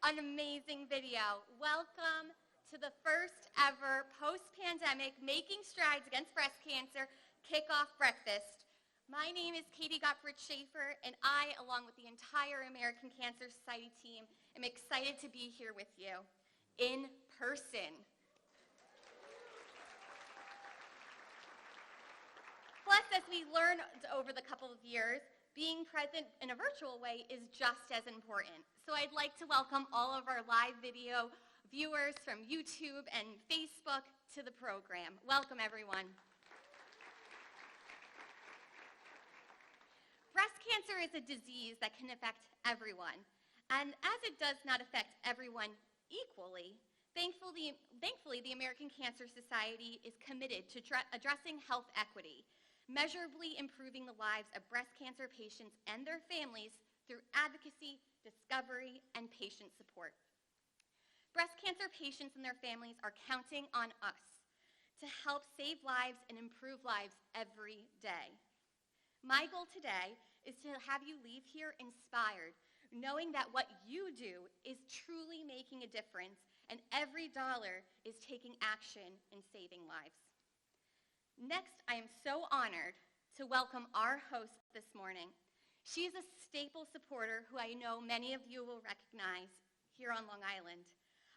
an amazing video. Welcome to the first ever post-pandemic Making Strides Against Breast Cancer kickoff breakfast. My name is Katie Gottfried-Schaefer, and I, along with the entire American Cancer Society team, am excited to be here with you in person. Plus, as we learned over the couple of years, being present in a virtual way is just as important. So I'd like to welcome all of our live video viewers from YouTube and Facebook to the program. Welcome, everyone. Breast cancer is a disease that can affect everyone. And as it does not affect everyone equally, thankfully the American Cancer Society is committed to addressing health equity, measurably improving the lives of breast cancer patients and their families through advocacy, discovery, and patient support. Breast cancer patients and their families are counting on us to help save lives and improve lives every day. My goal today is to have you leave here inspired, knowing that what you do is truly making a difference and every dollar is taking action in saving lives. Next, I am so honored to welcome our host this morning. She is a staple supporter who I know many of you will recognize here on Long Island.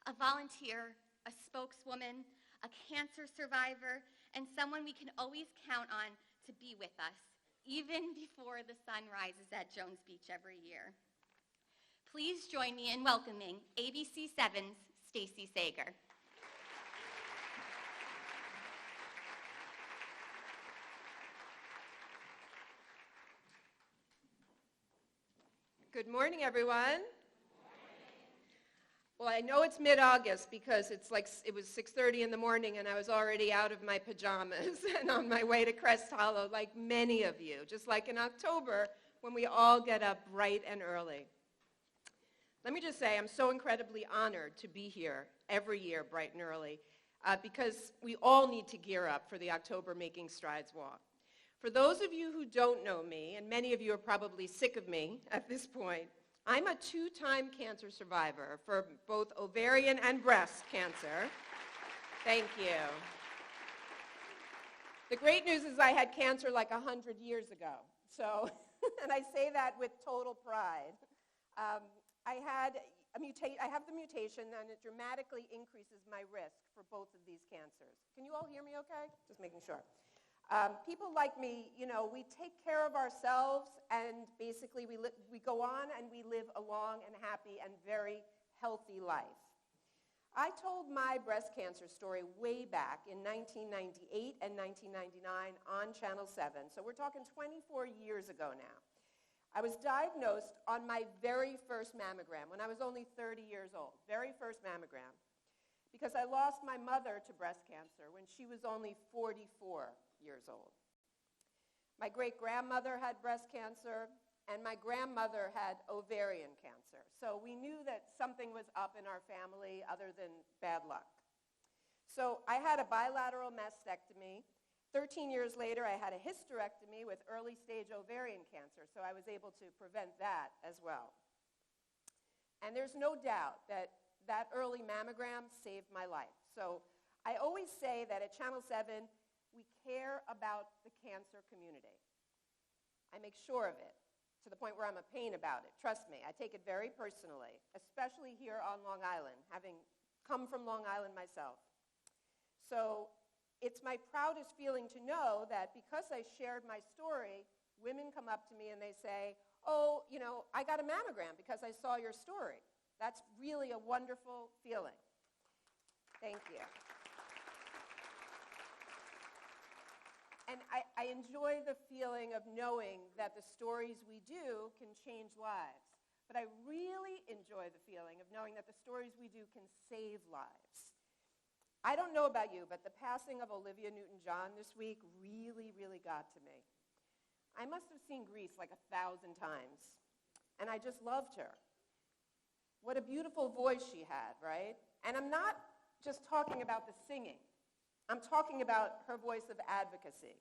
A volunteer, a spokeswoman, a cancer survivor, and someone we can always count on to be with us, even before the sun rises at Jones Beach every year. Please join me in welcoming ABC7's Stacey Sager. Good morning, everyone. Well, I know it's mid-August because it was 6:30 in the morning and I was already out of my pajamas and on my way to Crest Hollow, like many of you, just like in October when we all get up bright and early. Let me just say I'm so incredibly honored to be here every year bright and early because we all need to gear up for the October Making Strides Walk. For those of you who don't know me, and many of you are probably sick of me at this point, I'm a two-time cancer survivor for both ovarian and breast cancer. Thank you. The great news is I had cancer like 100 years ago, so, and I say that with total pride. I have the mutation, and it dramatically increases my risk for both of these cancers. Can you all hear me okay? Just making sure. People like me, we take care of ourselves and basically we go on and we live a long and happy and very healthy life. I told my breast cancer story way back in 1998 and 1999 on Channel 7, so we're talking 24 years ago now. I was diagnosed on my very first mammogram when I was only 30 years old, very first mammogram, because I lost my mother to breast cancer when she was only 44 years old. My great-grandmother had breast cancer, and my grandmother had ovarian cancer. So we knew that something was up in our family other than bad luck. So I had a bilateral mastectomy. 13 years later, I had a hysterectomy with early-stage ovarian cancer, so I was able to prevent that as well. And there's no doubt that that early mammogram saved my life. So I always say that at Channel 7, we care about the cancer community. I make sure of it to the point where I'm a pain about it. Trust me, I take it very personally, especially here on Long Island, having come from Long Island myself. So it's my proudest feeling to know that because I shared my story, women come up to me and they say, oh, I got a mammogram because I saw your story. That's really a wonderful feeling. Thank you. And I enjoy the feeling of knowing that the stories we do can change lives. But I really enjoy the feeling of knowing that the stories we do can save lives. I don't know about you, but the passing of Olivia Newton-John this week really, really got to me. I must have seen Grease like 1,000 times, and I just loved her. What a beautiful voice she had, right? And I'm not just talking about the singing. I'm talking about her voice of advocacy.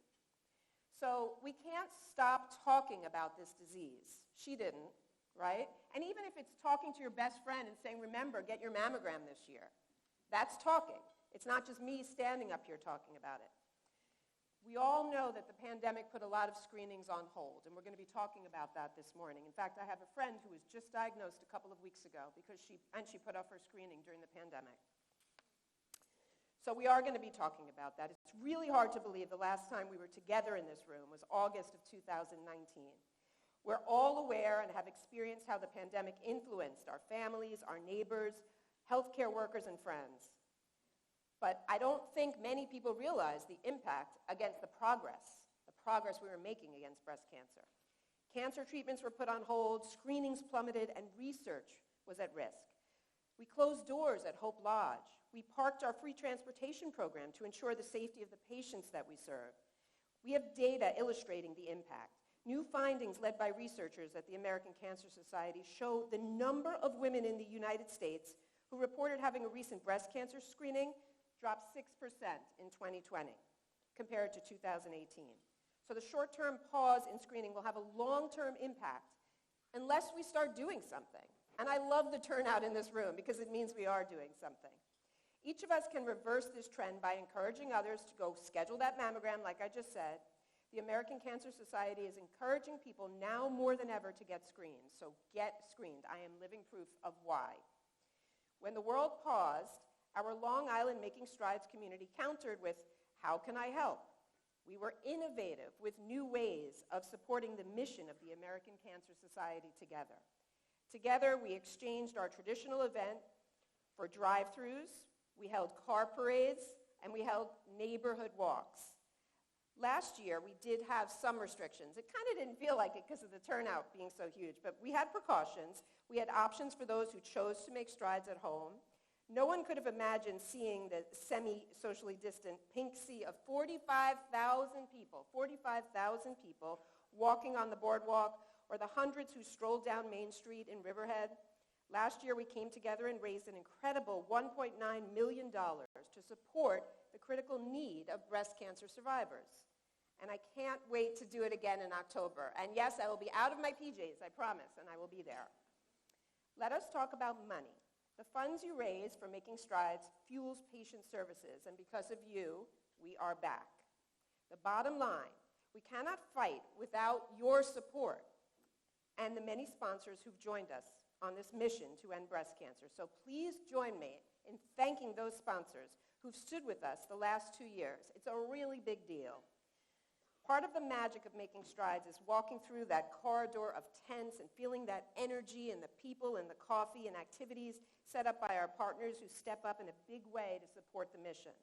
So we can't stop talking about this disease. She didn't. right? And even if it's talking to your best friend and saying, remember, get your mammogram this year. That's talking. It's not just me standing up here talking about it. We all know that the pandemic put a lot of screenings on hold, and we're going to be talking about that this morning. In fact, I have a friend who was just diagnosed a couple of weeks ago because she put off her screening during the pandemic. So we are going to be talking about that. It's really hard to believe the last time we were together in this room was August of 2019. We're all aware and have experienced how the pandemic influenced our families, our neighbors, healthcare workers, and friends. But I don't think many people realize the impact against the progress we were making against breast cancer. Cancer treatments were put on hold, screenings plummeted, and research was at risk. We closed doors at Hope Lodge. We parked our free transportation program to ensure the safety of the patients that we serve. We have data illustrating the impact. New findings led by researchers at the American Cancer Society show the number of women in the United States who reported having a recent breast cancer screening dropped 6% in 2020 compared to 2018. So the short-term pause in screening will have a long-term impact unless we start doing something. And I love the turnout in this room because it means we are doing something. Each of us can reverse this trend by encouraging others to go schedule that mammogram, like I just said. The American Cancer Society is encouraging people now more than ever to get screened. So get screened. I am living proof of why. When the world paused, our Long Island Making Strides community countered with, how can I help? We were innovative with new ways of supporting the mission of the American Cancer Society together. Together, we exchanged our traditional event for drive-thrus, we held car parades, and we held neighborhood walks. Last year, we did have some restrictions. It kind of didn't feel like it because of the turnout being so huge, but we had precautions. We had options for those who chose to make strides at home. No one could have imagined seeing the semi-socially distant pink sea of 45,000 people walking on the boardwalk, or the hundreds who strolled down Main Street in Riverhead. Last year, we came together and raised an incredible $1.9 million to support the critical need of breast cancer survivors. And I can't wait to do it again in October. And yes, I will be out of my PJs, I promise, and I will be there. Let us talk about money. The funds you raise for Making Strides fuels patient services, and because of you, we are back. The bottom line, we cannot fight without your support and the many sponsors who've joined us on this mission to end breast cancer. So please join me in thanking those sponsors who've stood with us the last 2 years. It's a really big deal. Part of the magic of Making Strides is walking through that corridor of tents and feeling that energy and the people and the coffee and activities set up by our partners who step up in a big way to support the mission.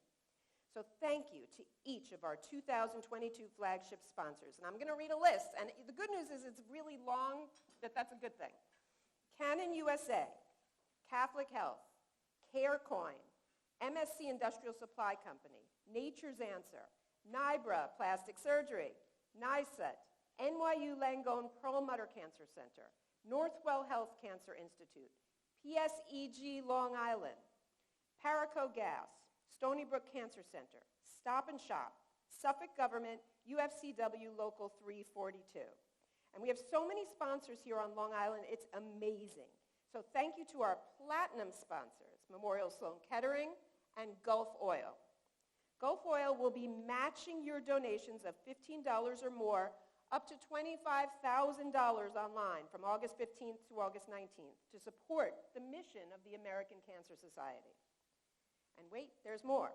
So thank you to each of our 2022 flagship sponsors. And I'm going to read a list. And the good news is it's really long, but that's a good thing. Canon USA, Catholic Health, CareCoin, MSC Industrial Supply Company, Nature's Answer, NIBRA Plastic Surgery, NICET, NYU Langone Perlmutter Cancer Center, Northwell Health Cancer Institute, PSEG Long Island, Paraco Gas, Stony Brook Cancer Center, Stop and Shop, Suffolk Government, UFCW Local 342. And we have so many sponsors here on Long Island, it's amazing. So thank you to our platinum sponsors, Memorial Sloan Kettering and Gulf Oil. Gulf Oil will be matching your donations of $15 or more up to $25,000 online from August 15th to August 19th to support the mission of the American Cancer Society. And wait, there's more.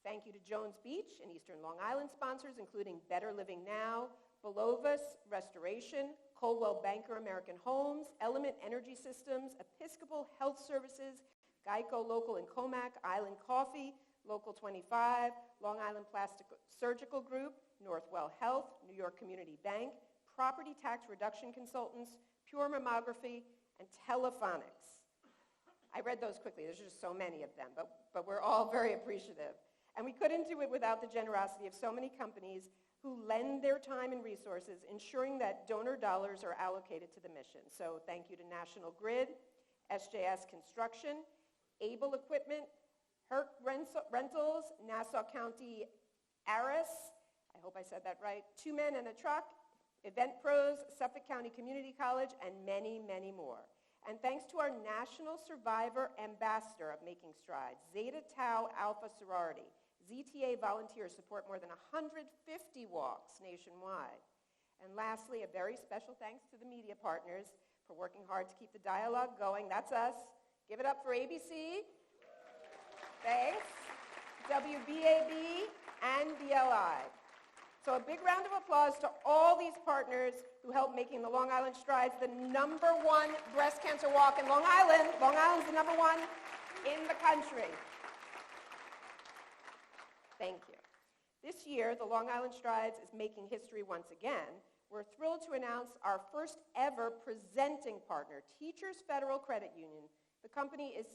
Thank you to Jones Beach and Eastern Long Island sponsors, including Better Living Now, Belovis Restoration, Coldwell Banker American Homes, Element Energy Systems, Episcopal Health Services, Geico Local in Comac, Island Coffee, Local 25, Long Island Plastic Surgical Group, Northwell Health, New York Community Bank, Property Tax Reduction Consultants, Pure Mammography, and Telephonics. I read those quickly. There's just so many of them, but we're all very appreciative. And we couldn't do it without the generosity of so many companies who lend their time and resources, ensuring that donor dollars are allocated to the mission. So thank you to National Grid, SJS Construction, Able Equipment, Herc Rentals, Nassau County Aris, I hope I said that right, Two Men and a Truck, Event Pros, Suffolk County Community College, and many, many more. And thanks to our National Survivor Ambassador of Making Strides, Zeta Tau Alpha Sorority, ZTA volunteers support more than 150 walks nationwide. And lastly, a very special thanks to the media partners for working hard to keep the dialogue going. That's us. Give it up for ABC. Thanks. WBAB and BLI. So a big round of applause to all these partners who helped making the Long Island Strides the #1 breast cancer walk in Long Island. Long Island's the #1 in the country. Thank you. This year, the Long Island Strides is making history once again. We're thrilled to announce our first ever presenting partner, Teachers Federal Credit Union. This company is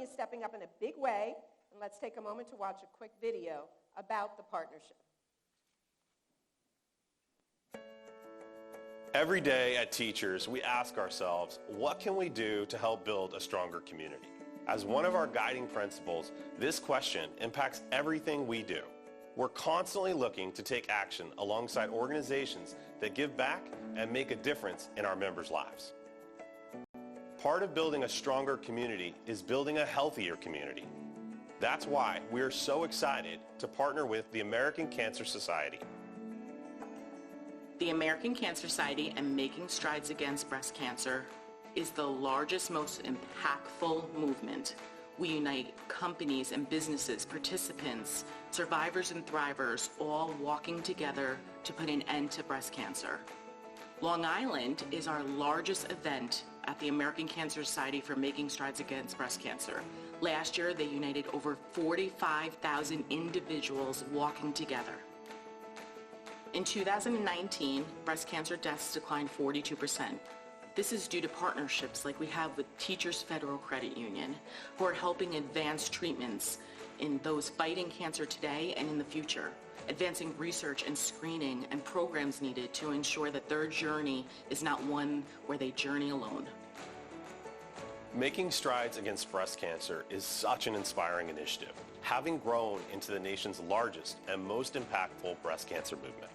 stepping up in a big way, and let's take a moment to watch a quick video about the partnership. Every day at Teachers, we ask ourselves, what can we do to help build a stronger community? As one of our guiding principles, this question impacts everything we do. We're constantly looking to take action alongside organizations that give back and make a difference in our members' lives. Part of building a stronger community is building a healthier community. That's why we are so excited to partner with the American Cancer Society. The American Cancer Society and Making Strides Against Breast Cancer is the largest, most impactful movement. We unite companies and businesses, participants, survivors and thrivers, all walking together to put an end to breast cancer. Long Island is our largest event at the American Cancer Society for Making Strides Against Breast Cancer. Last year, they united over 45,000 individuals walking together. In 2019, breast cancer deaths declined 42%. This is due to partnerships like we have with Teachers Federal Credit Union, who are helping advance treatments in those fighting cancer today and in the future, advancing research and screening and programs needed to ensure that their journey is not one where they journey alone. Making Strides Against Breast Cancer is such an inspiring initiative, having grown into the nation's largest and most impactful breast cancer movement.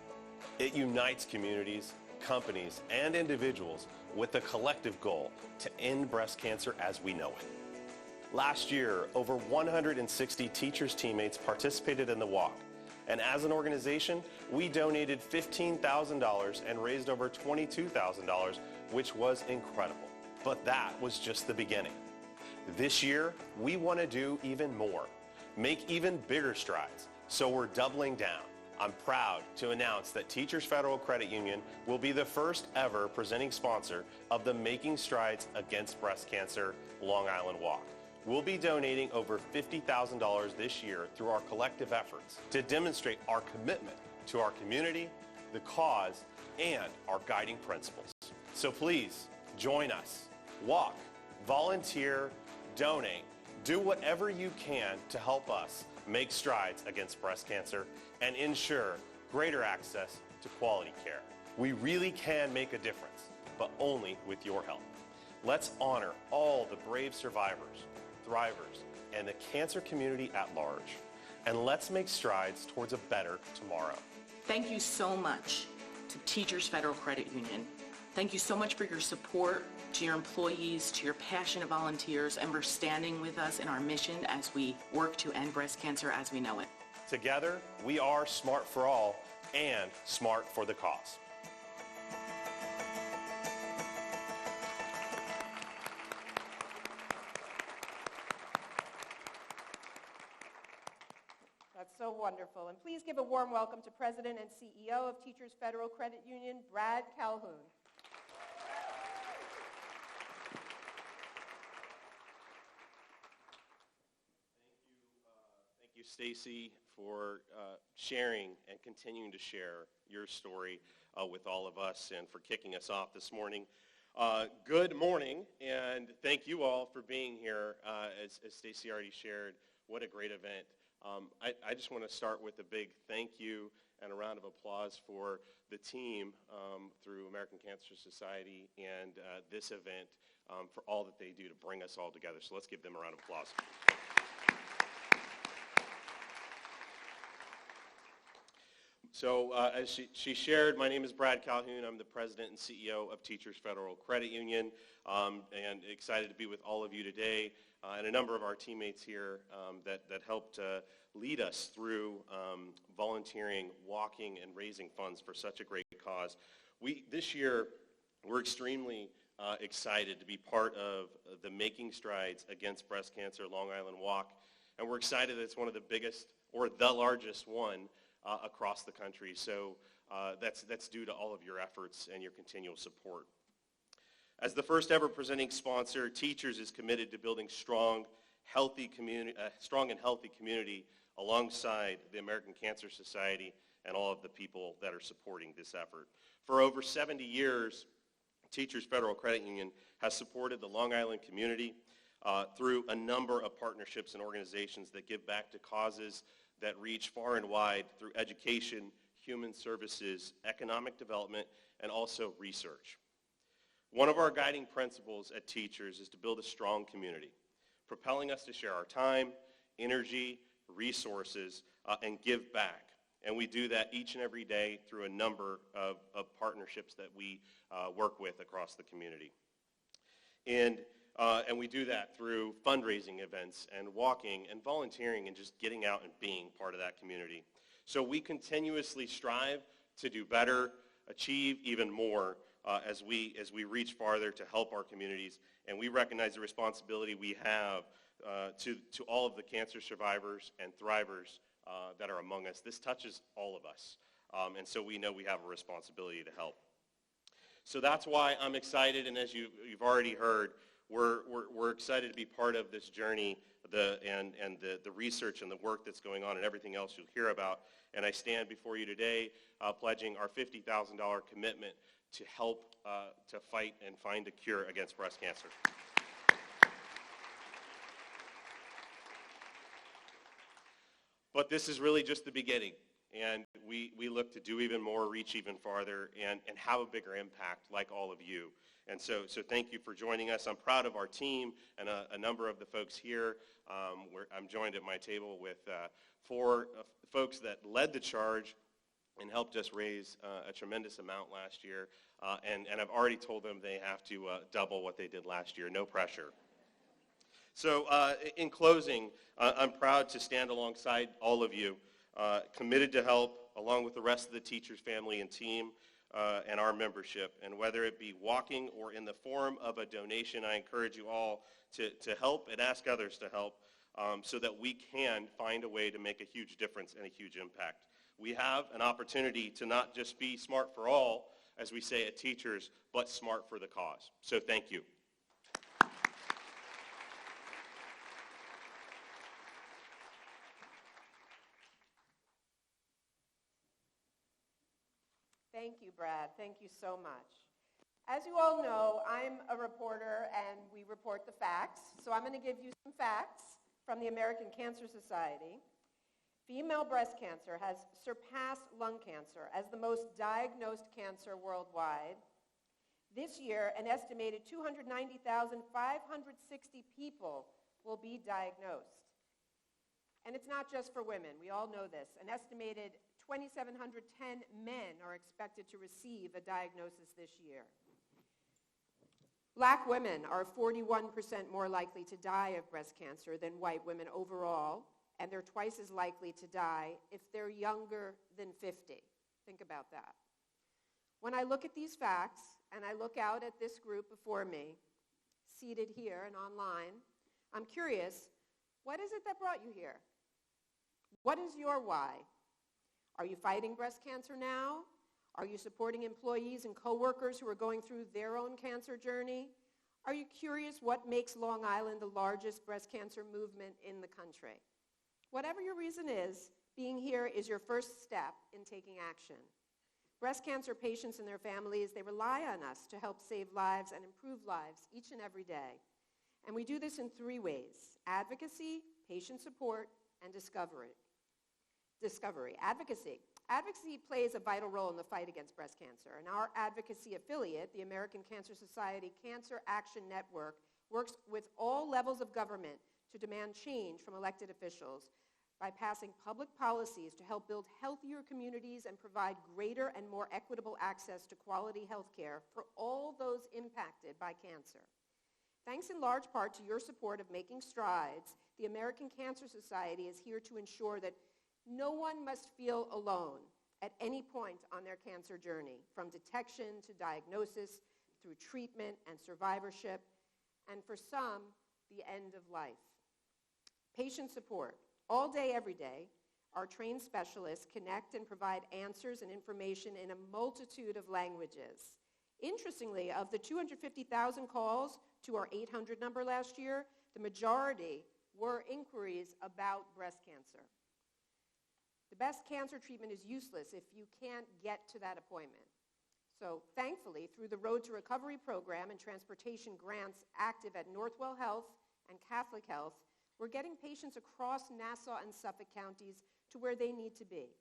It unites communities, companies, and individuals with the collective goal to end breast cancer as we know it. Last year, over 160 teachers' teammates participated in the walk, and as an organization, we donated $15,000 and raised over $22,000, which was incredible. But that was just the beginning. This year, we want to do even more, make even bigger strides, so we're doubling down. I'm proud to announce that Teachers Federal Credit Union will be the first ever presenting sponsor of the Making Strides Against Breast Cancer Long Island Walk. We'll be donating over $50,000 this year through our collective efforts to demonstrate our commitment to our community, the cause, and our guiding principles. So please join us. Walk, volunteer, donate, do whatever you can to help us make strides against breast cancer and ensure greater access to quality care. We really can make a difference, but only with your help. Let's honor all the brave survivors, thrivers, and the cancer community at large. And let's make strides towards a better tomorrow. Thank you so much to Teachers Federal Credit Union. Thank you so much for your support, to your employees, to your passionate volunteers, and for standing with us in our mission as we work to end breast cancer as we know it. Together, we are Smart for All and Smart for the Cause. That's so wonderful. And please give a warm welcome to President and CEO of Teachers Federal Credit Union, Brad Calhoun. Thank you, Stacy, for sharing and continuing to share your story with all of us and for kicking us off this morning. Good morning, and thank you all for being here. As Stacy already shared, what a great event. I just want to start with a big thank you and a round of applause for the team through American Cancer Society and this event for all that they do to bring us all together. So let's give them a round of applause. So as she shared, my name is Brad Calhoun. I'm the president and CEO of Teachers Federal Credit Union, and excited to be with all of you today and a number of our teammates here that helped lead us through volunteering, walking, and raising funds for such a great cause. This year, we're extremely excited to be part of the Making Strides Against Breast Cancer Long Island Walk, and we're excited that it's one of the biggest, or the largest one, across the country. So that's due to all of your efforts and your continual support. As the first ever presenting sponsor, Teachers is committed to building strong and healthy community alongside the American Cancer Society and all of the people that are supporting this effort. For over 70 years, Teachers Federal Credit Union has supported the Long Island community through a number of partnerships and organizations that give back to causes that reach far and wide through education, human services, economic development, and also research. One of our guiding principles at Teachers is to build a strong community, propelling us to share our time, energy, resources, and give back. And we do that each and every day through a number of partnerships that we work with across the community. And we do that through fundraising events and walking and volunteering and just getting out and being part of that community. So we continuously strive to do better, achieve even more as we reach farther to help our communities. And we recognize the responsibility we have to all of the cancer survivors and thrivers that are among us. This touches all of us. And so we know we have a responsibility to help. So that's why I'm excited, and as you've already heard, we're excited to be part of this journey and the research and the work that's going on and everything else you'll hear about. And I stand before you today pledging our $50,000 commitment to help to fight and find a cure against breast cancer. But this is really just the beginning. And we look to do even more, reach even farther, and have a bigger impact like all of you. And so thank you for joining us. I'm proud of our team and a number of the folks here. I'm joined at my table with four folks that led the charge and helped us raise a tremendous amount last year. And I've already told them they have to double what they did last year. No pressure. So in closing, I'm proud to stand alongside all of you, committed to help, along with the rest of the Teachers family and team and our membership. And whether it be walking or in the form of a donation, I encourage you all to help and ask others to help so that we can find a way to make a huge difference and a huge impact. We have an opportunity to not just be smart for all, as we say at Teachers, but smart for the cause. So thank you. Thank you, Brad. Thank you so much. As you all know, I'm a reporter and we report the facts. So I'm going to give you some facts from the American Cancer Society. Female breast cancer has surpassed lung cancer as the most diagnosed cancer worldwide. This year, an estimated 290,560 people will be diagnosed. And it's not just for women. We all know this. An estimated 2,710 men are expected to receive a diagnosis this year. Black women are 41% more likely to die of breast cancer than white women overall, and they're twice as likely to die if they're younger than 50. Think about that. When I look at these facts, and I look out at this group before me, seated here and online, I'm curious, what is it that brought you here? What is your why? Are you fighting breast cancer now? Are you supporting employees and coworkers who are going through their own cancer journey? Are you curious what makes Long Island the largest breast cancer movement in the country? Whatever your reason is, being here is your first step in taking action. Breast cancer patients and their families, they rely on us to help save lives and improve lives each and every day. And we do this in three ways: advocacy, patient support, and discovery. Advocacy plays a vital role in the fight against breast cancer, and our advocacy affiliate, the American Cancer Society Cancer Action Network, works with all levels of government to demand change from elected officials by passing public policies to help build healthier communities and provide greater and more equitable access to quality health care for all those impacted by cancer. Thanks in large part to your support of Making Strides, the American Cancer Society is here to ensure that no one must feel alone at any point on their cancer journey, from detection to diagnosis, through treatment and survivorship, and for some, the end of life. Patient support. All day, every day, our trained specialists connect and provide answers and information in a multitude of languages. Interestingly, of the 250,000 calls to our 800 number last year, the majority were inquiries about breast cancer. The best cancer treatment is useless if you can't get to that appointment. So thankfully, through the Road to Recovery program and transportation grants active at Northwell Health and Catholic Health, we're getting patients across Nassau and Suffolk counties to where they need to be.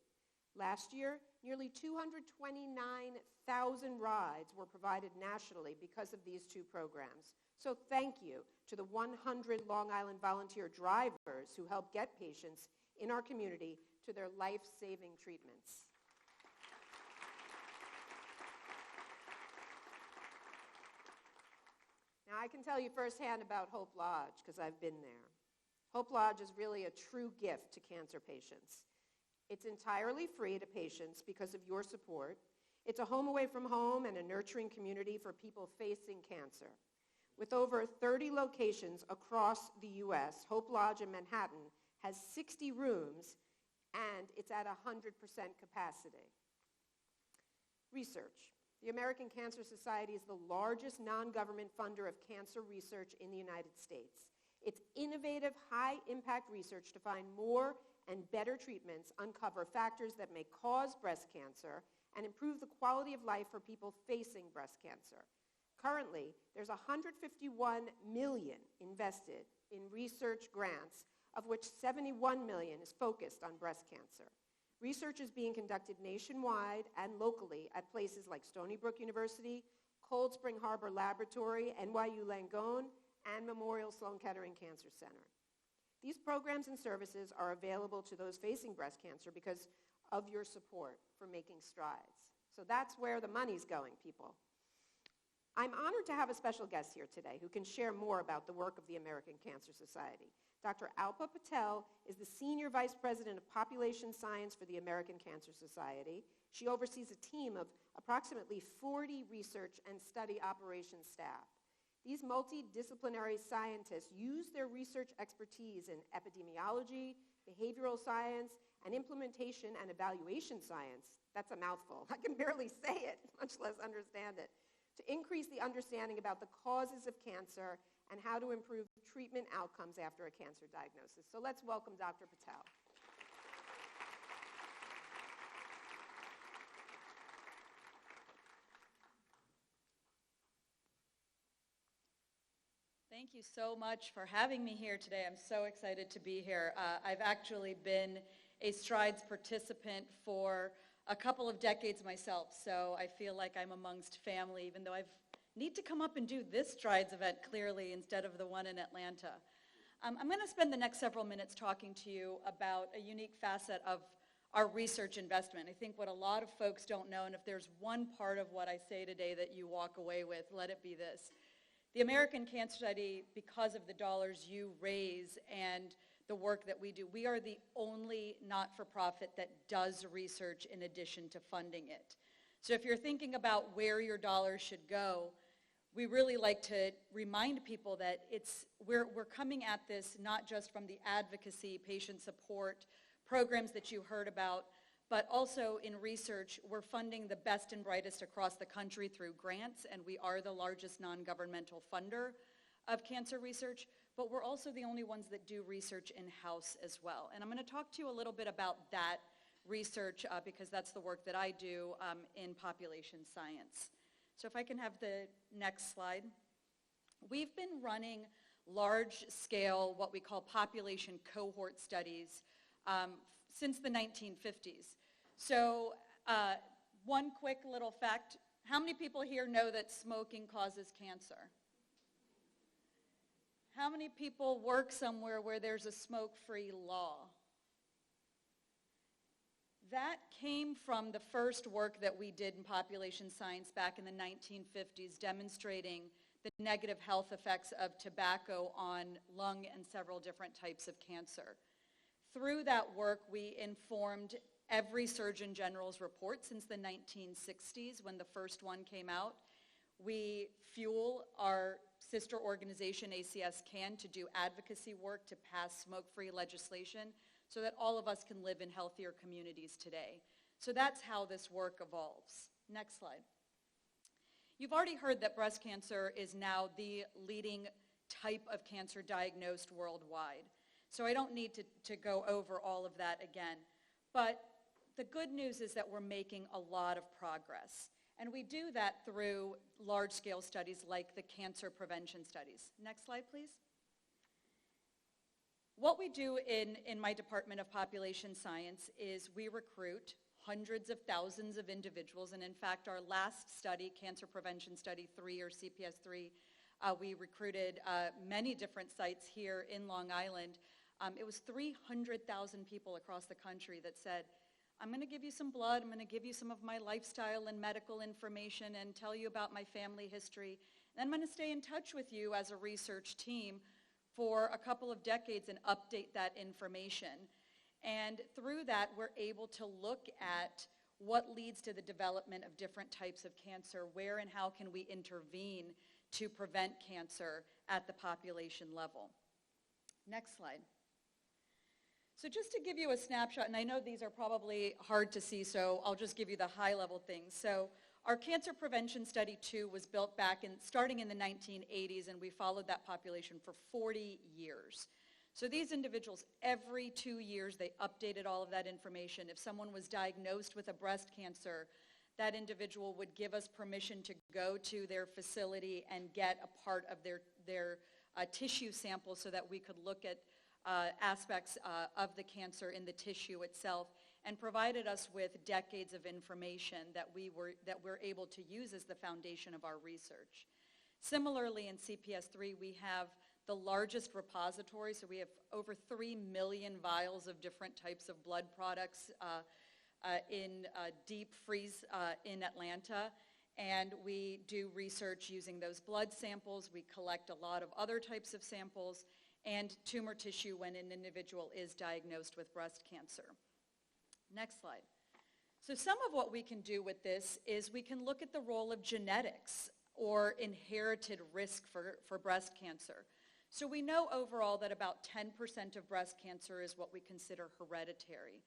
Last year, nearly 229,000 rides were provided nationally because of these two programs. So thank you to the 100 Long Island volunteer drivers who help get patients in our community to their life-saving treatments. Now, I can tell you firsthand about Hope Lodge because I've been there. Hope Lodge is really a true gift to cancer patients. It's entirely free to patients because of your support. It's a home away from home and a nurturing community for people facing cancer. With over 30 locations across the U.S., Hope Lodge in Manhattan has 60 rooms, and it's at 100% capacity. Research. The American Cancer Society is the largest non-government funder of cancer research in the United States. Its innovative, high-impact research to find more and better treatments uncover factors that may cause breast cancer and improve the quality of life for people facing breast cancer. Currently, there's $151 million invested in research grants, of which $71 million is focused on breast cancer. Research is being conducted nationwide and locally at places like Stony Brook University, Cold Spring Harbor Laboratory, NYU Langone, and Memorial Sloan Kettering Cancer Center. These programs and services are available to those facing breast cancer because of your support for Making Strides. So that's where the money's going, people. I'm honored to have a special guest here today who can share more about the work of the American Cancer Society. Dr. Alpa Patel is the Senior Vice President of Population Science for the American Cancer Society. She oversees a team of approximately 40 research and study operations staff. These multidisciplinary scientists use their research expertise in epidemiology, behavioral science, and implementation and evaluation science. That's a mouthful. I can barely say it, much less understand it. To increase the understanding about the causes of cancer and how to improve treatment outcomes after a cancer diagnosis. So let's welcome Dr. Patel. Thank you so much for having me here today. I'm so excited to be here. I've actually been a Strides participant for a couple of decades myself, so I feel like I'm amongst family, even though I need to come up and do this Strides event clearly instead of the one in Atlanta. I'm going to spend the next several minutes talking to you about a unique facet of our research investment. I think what a lot of folks don't know, and if there's one part of what I say today that you walk away with, let it be this. The American Cancer Society, because of the dollars you raise and the work that we do, we are the only not-for-profit that does research in addition to funding it. So if you're thinking about where your dollars should go, we really like to remind people that we're coming at this not just from the advocacy, patient support programs that you heard about, but also in research, we're funding the best and brightest across the country through grants, and we are the largest non-governmental funder of cancer research, but we're also the only ones that do research in-house as well. And I'm going to talk to you a little bit about that research because that's the work that I do in population science. So if I can have the next slide. We've been running large-scale, what we call population cohort studies since the 1950s. So one quick little fact, how many people here know that smoking causes cancer? How many people work somewhere where there's a smoke-free law? That came from the first work that we did in population science back in the 1950s, demonstrating the negative health effects of tobacco on lung and several different types of cancer. Through that work, we informed every Surgeon General's report since the 1960s when the first one came out. We fuel our sister organization, ACS CAN, to do advocacy work to pass smoke-free legislation so that all of us can live in healthier communities today. So that's how this work evolves. Next slide. You've already heard that breast cancer is now the leading type of cancer diagnosed worldwide. So I don't need to go over all of that again. But the good news is that we're making a lot of progress. And we do that through large-scale studies like the cancer prevention studies. Next slide, please. What we do in my Department of Population Science is we recruit hundreds of thousands of individuals, and in fact, our last study, Cancer Prevention Study 3 or CPS 3, we recruited many different sites here in Long Island. It was 300,000 people across the country that said, I'm going to give you some blood, I'm going to give you some of my lifestyle and medical information and tell you about my family history, and I'm going to stay in touch with you as a research team for a couple of decades and update that information. And through that, we're able to look at what leads to the development of different types of cancer, where and how can we intervene to prevent cancer at the population level. Next slide. So just to give you a snapshot, and I know these are probably hard to see, so I'll just give you the high-level things. So our Cancer Prevention Study 2 was built starting in the 1980s, and we followed that population for 40 years. So these individuals, every 2 years, they updated all of that information. If someone was diagnosed with a breast cancer, that individual would give us permission to go to their facility and get a part of their tissue sample so that we could look at aspects of the cancer in the tissue itself, and provided us with decades of information that we're able to use as the foundation of our research. Similarly, in CPS 3, we have the largest repository, so we have over 3 million vials of different types of blood products in deep freeze in Atlanta, and we do research using those blood samples. We collect a lot of other types of samples and tumor tissue when an individual is diagnosed with breast cancer. Next slide. So some of what we can do with this is we can look at the role of genetics or inherited risk for breast cancer. So we know overall that about 10% of breast cancer is what we consider hereditary.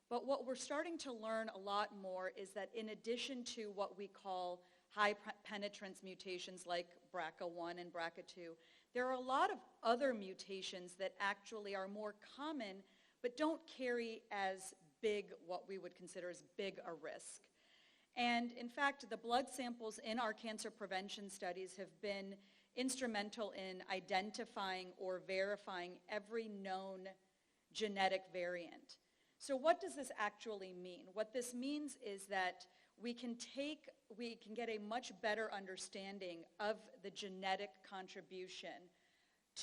But what we're starting to learn a lot more is that in addition to what we call high penetrance mutations like BRCA1 and BRCA2, there are a lot of other mutations that actually are more common but don't carry as big, what we would consider as big a risk. And in fact, the blood samples in our cancer prevention studies have been instrumental in identifying or verifying every known genetic variant. So what does this actually mean? What this means is that we can get a much better understanding of the genetic contribution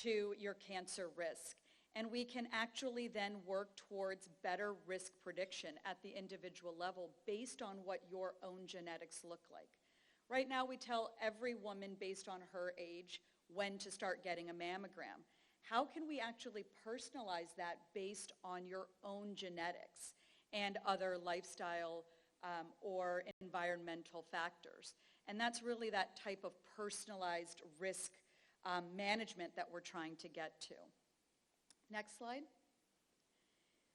to your cancer risk. And we can actually then work towards better risk prediction at the individual level based on what your own genetics look like. Right now, we tell every woman based on her age when to start getting a mammogram. How can we actually personalize that based on your own genetics and other lifestyle or environmental factors? And that's really that type of personalized risk management that we're trying to get to. Next slide.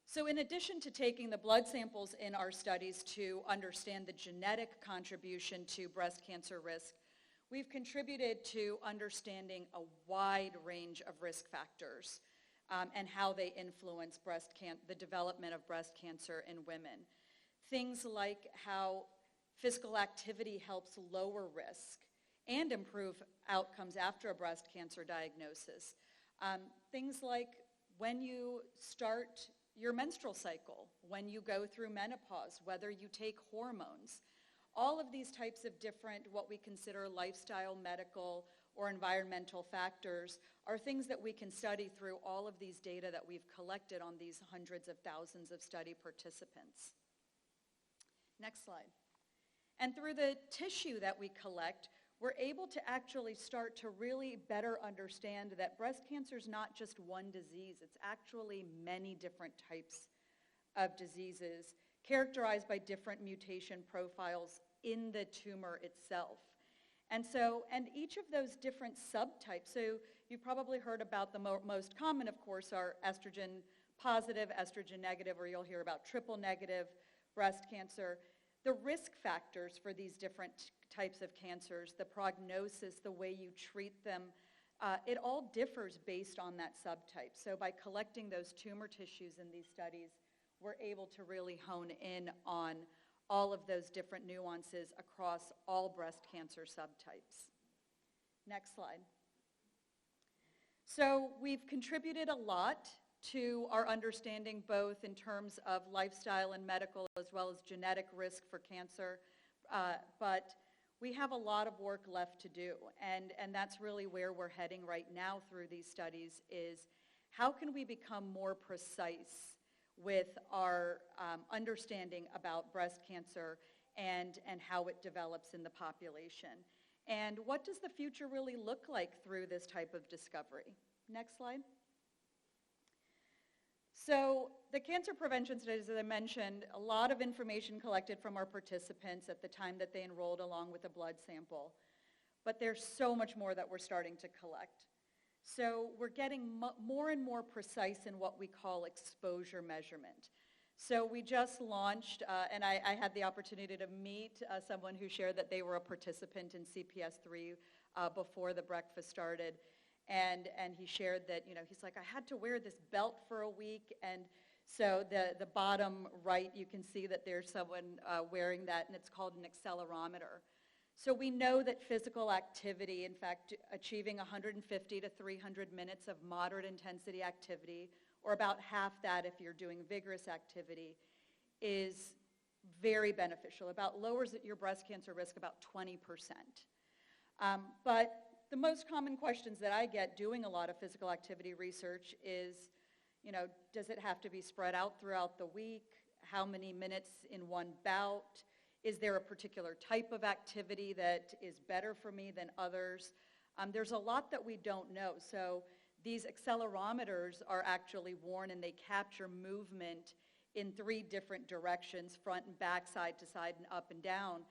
So in addition to taking the blood samples in our studies to understand the genetic contribution to breast cancer risk, we've contributed to understanding a wide range of risk factors and how they influence the development of breast cancer in women. Things like how physical activity helps lower risk and improve outcomes after a breast cancer diagnosis. Things like when you start your menstrual cycle, when you go through menopause, whether you take hormones. All of these types of different, what we consider lifestyle, medical, or environmental factors are things that we can study through all of these data that we've collected on these hundreds of thousands of study participants. Next slide. And through the tissue that we collect, we're able to actually start to really better understand that breast cancer is not just one disease. It's actually many different types of diseases characterized by different mutation profiles in the tumor itself. And each of those different subtypes, so you've probably heard about the most common, of course, are estrogen positive, estrogen negative, or you'll hear about triple negative breast cancer. The risk factors for these different types of cancers, the prognosis, the way you treat them, it all differs based on that subtype. So by collecting those tumor tissues in these studies, we're able to really hone in on all of those different nuances across all breast cancer subtypes. Next slide. So we've contributed a lot to our understanding, both in terms of lifestyle and medical as well as genetic risk for cancer, but we have a lot of work left to do, and that's really where we're heading right now through these studies, is how can we become more precise with our understanding about breast cancer and how it develops in the population. And what does the future really look like through this type of discovery? Next slide. So the cancer prevention studies, as I mentioned, a lot of information collected from our participants at the time that they enrolled along with a blood sample. But there's so much more that we're starting to collect. So we're getting more and more precise in what we call exposure measurement. So we just launched, and I had the opportunity to meet someone who shared that they were a participant in CPS3 before the breakfast started. And he shared that, he's like, I had to wear this belt for a week. And so the bottom right, you can see that there's someone wearing that, and it's called an accelerometer. So we know that physical activity, in fact, achieving 150 to 300 minutes of moderate intensity activity, or about half that if you're doing vigorous activity, is very beneficial. About lowers your breast cancer risk about 20%. But the most common questions that I get doing a lot of physical activity research is, does it have to be spread out throughout the week? How many minutes in one bout? Is there a particular type of activity that is better for me than others? There's a lot that we don't know. So these accelerometers are actually worn, and they capture movement in 3 different directions, front and back, side to side, and up and down,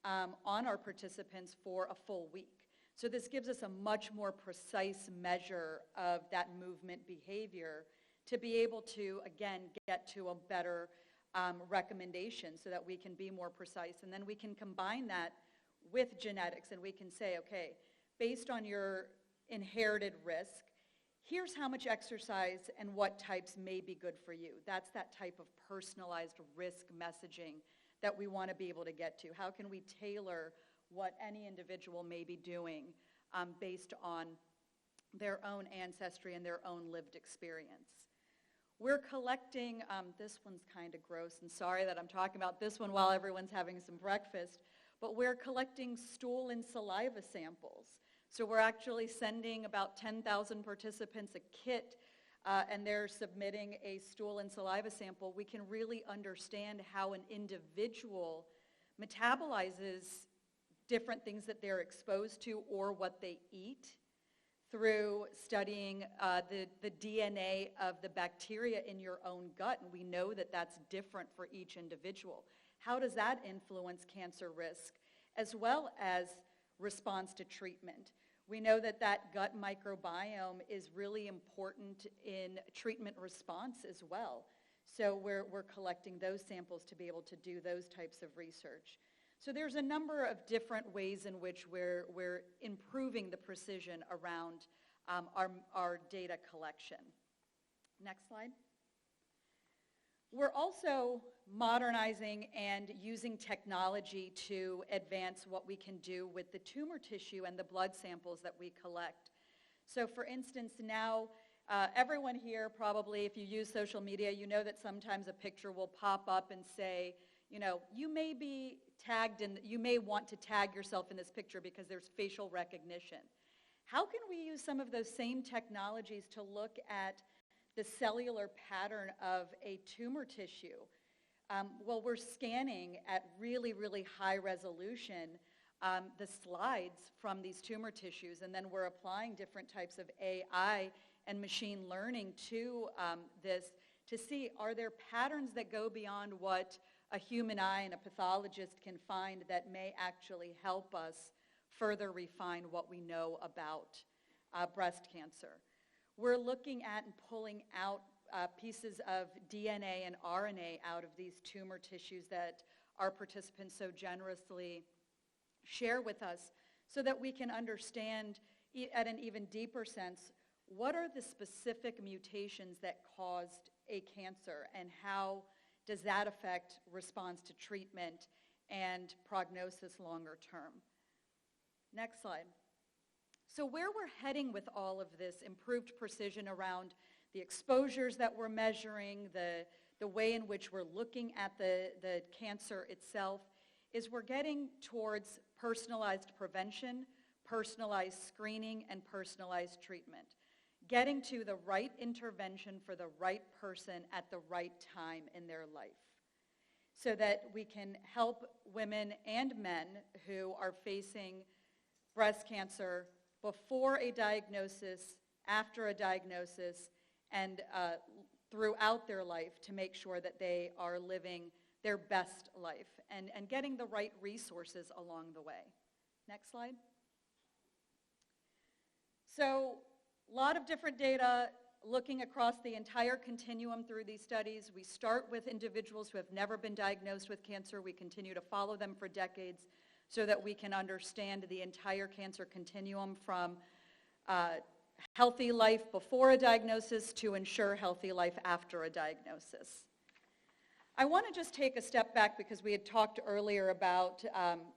on our participants for a full week. So this gives us a much more precise measure of that movement behavior to be able to, again, get to a better recommendation so that we can be more precise. And then we can combine that with genetics, and we can say, okay, based on your inherited risk, here's how much exercise and what types may be good for you. That's that type of personalized risk messaging that we want to be able to get to. How can we tailor what any individual may be doing based on their own ancestry and their own lived experience? We're collecting, this one's kind of gross, and sorry that I'm talking about this one while everyone's having some breakfast, but we're collecting stool and saliva samples. So we're actually sending about 10,000 participants a kit, and they're submitting a stool and saliva sample. We can really understand how an individual metabolizes different things that they're exposed to or what they eat through studying the DNA of the bacteria in your own gut, and we know that that's different for each individual. How does that influence cancer risk as well as response to treatment? We know that that gut microbiome is really important in treatment response as well. So we're collecting those samples to be able to do those types of research. So there's a number of different ways in which we're improving the precision around our data collection. Next slide. We're also modernizing and using technology to advance what we can do with the tumor tissue and the blood samples that we collect. So for instance, now everyone here probably, if you use social media, you know that sometimes a picture will pop up and say, you may be tagged and you may want to tag yourself in this picture because there's facial recognition. How can we use some of those same technologies to look at the cellular pattern of a tumor tissue Well, we're scanning at really, really high resolution the slides from these tumor tissues, and then we're applying different types of AI and machine learning to this to see, are there patterns that go beyond what a human eye and a pathologist can find that may actually help us further refine what we know about breast cancer. We're looking at and pulling out pieces of DNA and RNA out of these tumor tissues that our participants so generously share with us so that we can understand at an even deeper sense what are the specific mutations that caused a cancer and how does that affect response to treatment and prognosis longer term. Next slide. So where we're heading with all of this improved precision around the exposures that we're measuring, the way in which we're looking at the cancer itself, is we're getting towards personalized prevention, personalized screening, and personalized treatment. Getting to the right intervention for the right person at the right time in their life so that we can help women and men who are facing breast cancer before a diagnosis, after a diagnosis, and throughout their life to make sure that they are living their best life and getting the right resources along the way. Next slide. So a lot of different data looking across the entire continuum through these studies. We start with individuals who have never been diagnosed with cancer. We continue to follow them for decades so that we can understand the entire cancer continuum from healthy life before a diagnosis to ensure healthy life after a diagnosis. I want to just take a step back because we had talked earlier about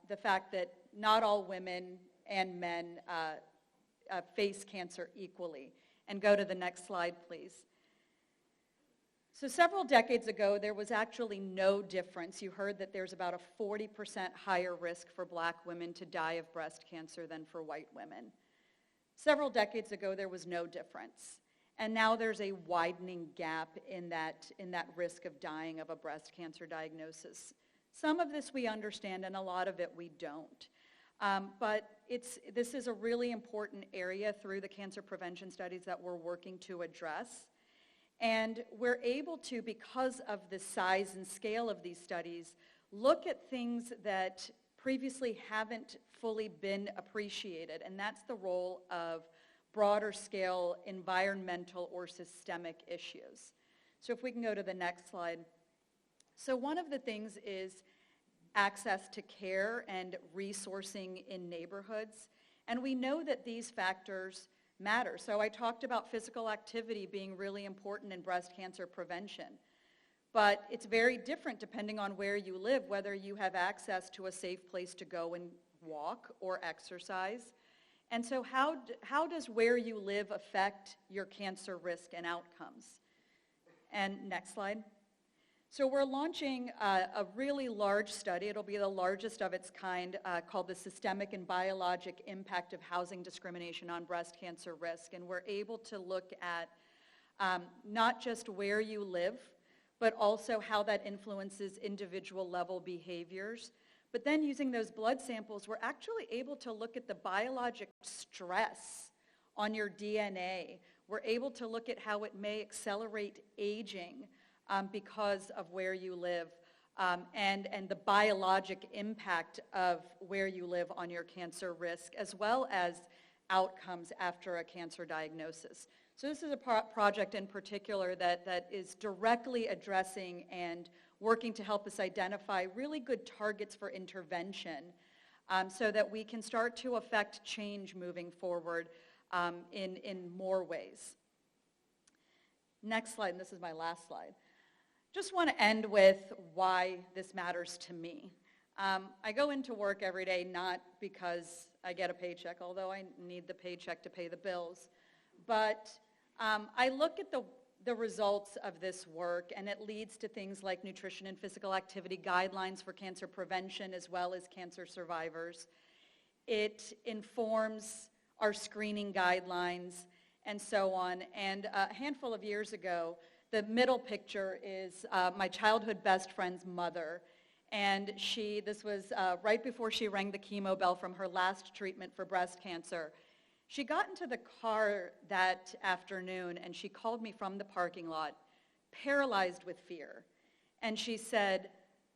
the fact that not all women and men face cancer equally. And go to the next slide, please. So several decades ago, there was actually no difference. You heard that there's about a 40% higher risk for black women to die of breast cancer than for white women. Several decades ago, there was no difference. And now there's a widening gap in that risk of dying of a breast cancer diagnosis. Some of this we understand, and a lot of it we don't. But this is a really important area through the cancer prevention studies that we're working to address. And we're able to, because of the size and scale of these studies, look at things that previously haven't fully been appreciated, and that's the role of broader scale environmental or systemic issues. So if we can go to the next slide. So one of the things is access to care and resourcing in neighborhoods. And we know that these factors matter. So I talked about physical activity being really important in breast cancer prevention. But it's very different depending on where you live, whether you have access to a safe place to go and walk or exercise. And so how does where you live affect your cancer risk and outcomes? And next slide. So we're launching a really large study. It'll be the largest of its kind, called the Systemic and Biologic Impact of Housing Discrimination on Breast Cancer Risk. And we're able to look at not just where you live, but also how that influences individual level behaviors. But then using those blood samples, we're actually able to look at the biologic stress on your DNA. We're able to look at how it may accelerate aging because of where you live and the biologic impact of where you live on your cancer risk, as well as outcomes after a cancer diagnosis. So this is a project in particular that is directly addressing and working to help us identify really good targets for intervention so that we can start to affect change moving forward in more ways. Next slide, and this is my last slide. Just want to end with why this matters to me. I go into work every day not because I get a paycheck, although I need the paycheck to pay the bills, but I look at the results of this work, and it leads to things like nutrition and physical activity guidelines for cancer prevention as well as cancer survivors. It informs our screening guidelines and so on. And a handful of years ago, The middle picture is my childhood best friend's mother. And this was right before she rang the chemo bell from her last treatment for breast cancer. She got into the car that afternoon and she called me from the parking lot, paralyzed with fear. And she said,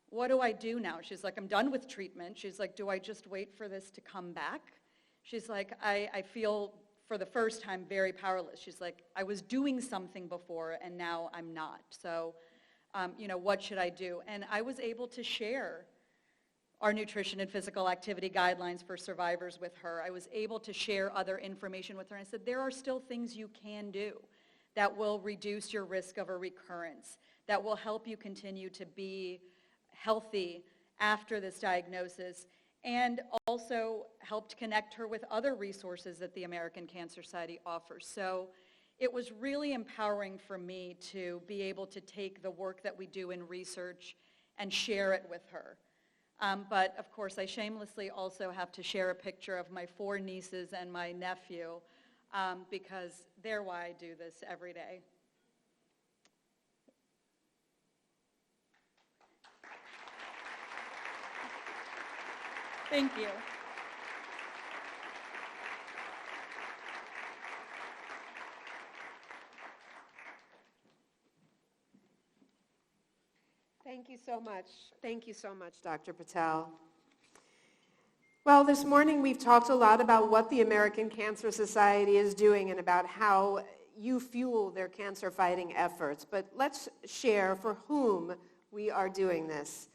"What do I do now?" She's like, "I'm done with treatment." She's like, "Do I just wait for this to come back?" She's like, I feel for the first time very powerless. She's like, "I was doing something before and now I'm not. So, what should I do?" And I was able to share our nutrition and physical activity guidelines for survivors with her. I was able to share other information with her. And I said, there are still things you can do that will reduce your risk of a recurrence, that will help you continue to be healthy after this diagnosis, and also helped connect her with other resources that the American Cancer Society offers. So it was really empowering for me to be able to take the work that we do in research and share it with her. But of course, I shamelessly also have to share a picture of my 4 nieces and my nephew, because they're why I do this every day. Thank you. Thank you so much. Thank you so much, Dr. Patel. Well, this morning we've talked a lot about what the American Cancer Society is doing and about how you fuel their cancer-fighting efforts. But let's share for whom we are doing this.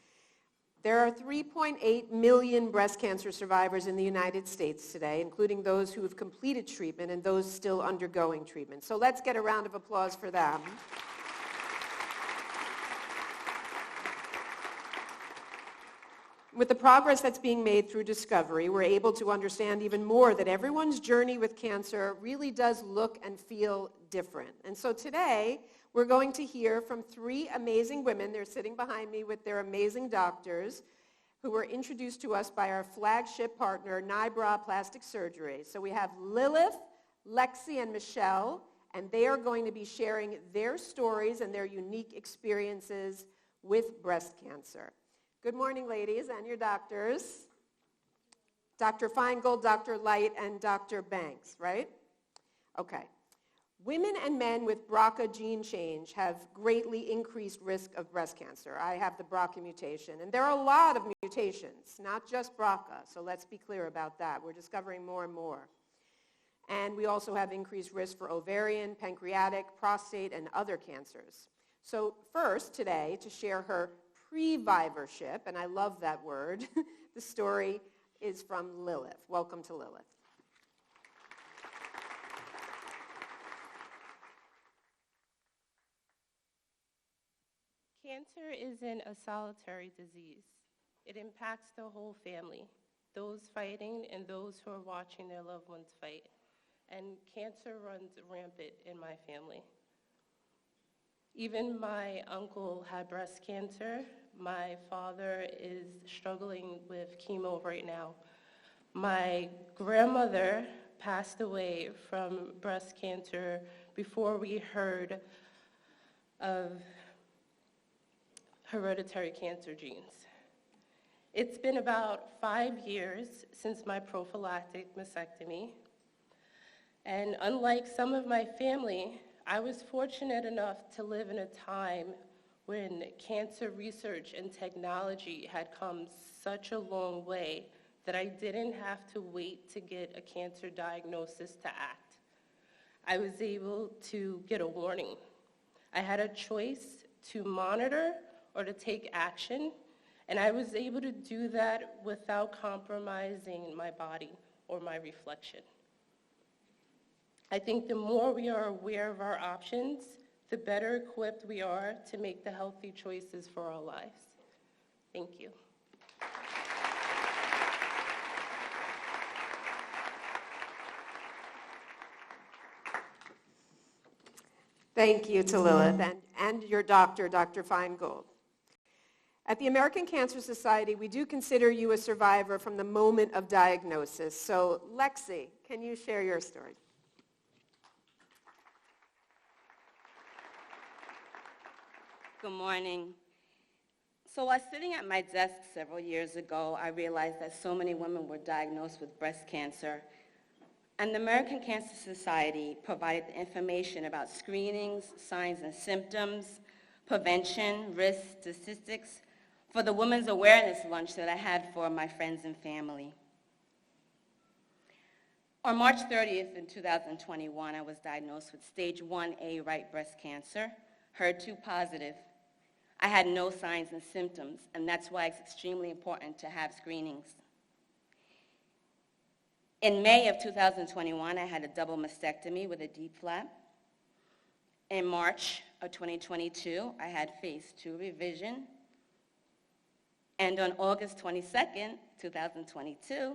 There are 3.8 million breast cancer survivors in the United States today, including those who have completed treatment and those still undergoing treatment. So let's get a round of applause for them. With the progress that's being made through discovery, we're able to understand even more that everyone's journey with cancer really does look and feel different. And so today, we're going to hear from 3 amazing women. They're sitting behind me with their amazing doctors who were introduced to us by our flagship partner, Nibra Plastic Surgery. So we have Lilith, Lexi, and Michelle, and they are going to be sharing their stories and their unique experiences with breast cancer. Good morning, ladies, and your doctors. Dr. Feingold, Dr. Light, and Dr. Banks, right? Okay. Women and men with BRCA gene change have greatly increased risk of breast cancer. I have the BRCA mutation, and there are a lot of mutations, not just BRCA, so let's be clear about that. We're discovering more and more. And we also have increased risk for ovarian, pancreatic, prostate, and other cancers. So first, today, to share her previvorship, and I love that word, the story is from Lilith. Welcome to Lilith. Cancer isn't a solitary disease. It impacts the whole family, those fighting and those who are watching their loved ones fight. And cancer runs rampant in my family. Even my uncle had breast cancer. My father is struggling with chemo right now. My grandmother passed away from breast cancer before we heard of hereditary cancer genes. It's been about 5 years since my prophylactic mastectomy. And unlike some of my family, I was fortunate enough to live in a time when cancer research and technology had come such a long way that I didn't have to wait to get a cancer diagnosis to act. I was able to get a warning. I had a choice to monitor or to take action, and I was able to do that without compromising my body or my reflection. I think the more we are aware of our options, the better equipped we are to make the healthy choices for our lives. Thank you. Thank you to Lilith and your doctor, Dr. Feingold. At the American Cancer Society, we do consider you a survivor from the moment of diagnosis. So, Lexi, can you share your story? Good morning. So while sitting at my desk several years ago, I realized that so many women were diagnosed with breast cancer. And the American Cancer Society provided the information about screenings, signs and symptoms, prevention, risks, statistics for the Women's Awareness Lunch that I had for my friends and family. On March 30th in 2021, I was diagnosed with stage 1A right breast cancer, HER2 positive. I had no signs and symptoms, and that's why it's extremely important to have screenings. In May of 2021, I had a double mastectomy with a DIEP flap. In March of 2022, I had phase 2 revision. And on August 22nd, 2022,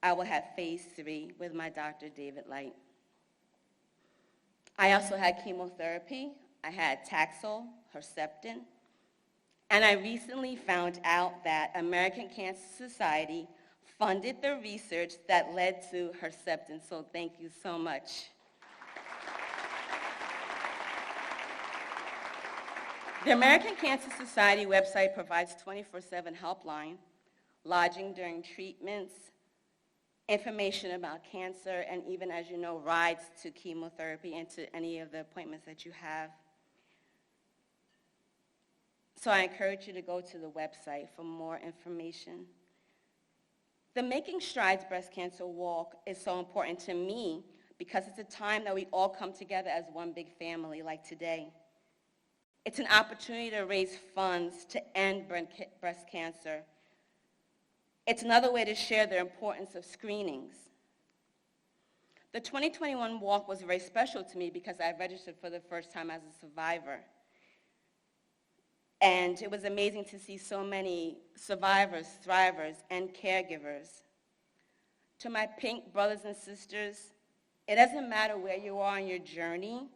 I will have phase 3 with my Dr. David Light. I also had chemotherapy. I had Taxol, Herceptin, and I recently found out that American Cancer Society funded the research that led to Herceptin, so thank you so much. The American Cancer Society website provides 24/7 helpline, lodging during treatments, information about cancer, and even, as you know, rides to chemotherapy and to any of the appointments that you have. So I encourage you to go to the website for more information. The Making Strides Breast Cancer Walk is so important to me because it's a time that we all come together as one big family like today. It's an opportunity to raise funds to end breast cancer. It's another way to share the importance of screenings. The 2021 walk was very special to me because I registered for the first time as a survivor. And it was amazing to see so many survivors, thrivers, and caregivers. To my pink brothers and sisters, it doesn't matter where you are on your journey.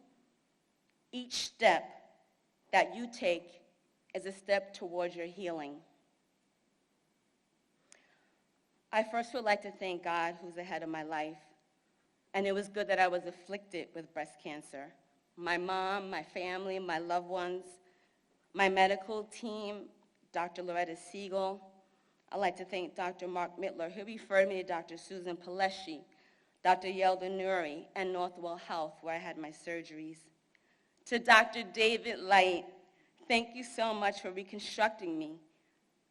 Each step that you take is a step towards your healing. I first would like to thank God, who's ahead of my life. And it was good that I was afflicted with breast cancer. My mom, my family, my loved ones, my medical team, Dr. Loretta Siegel. I'd like to thank Dr. Mark Mittler, who referred me to Dr. Susan Palesci, Dr. Yelda Nuri, and Northwell Health, where I had my surgeries. To Dr. David Light, thank you so much for reconstructing me.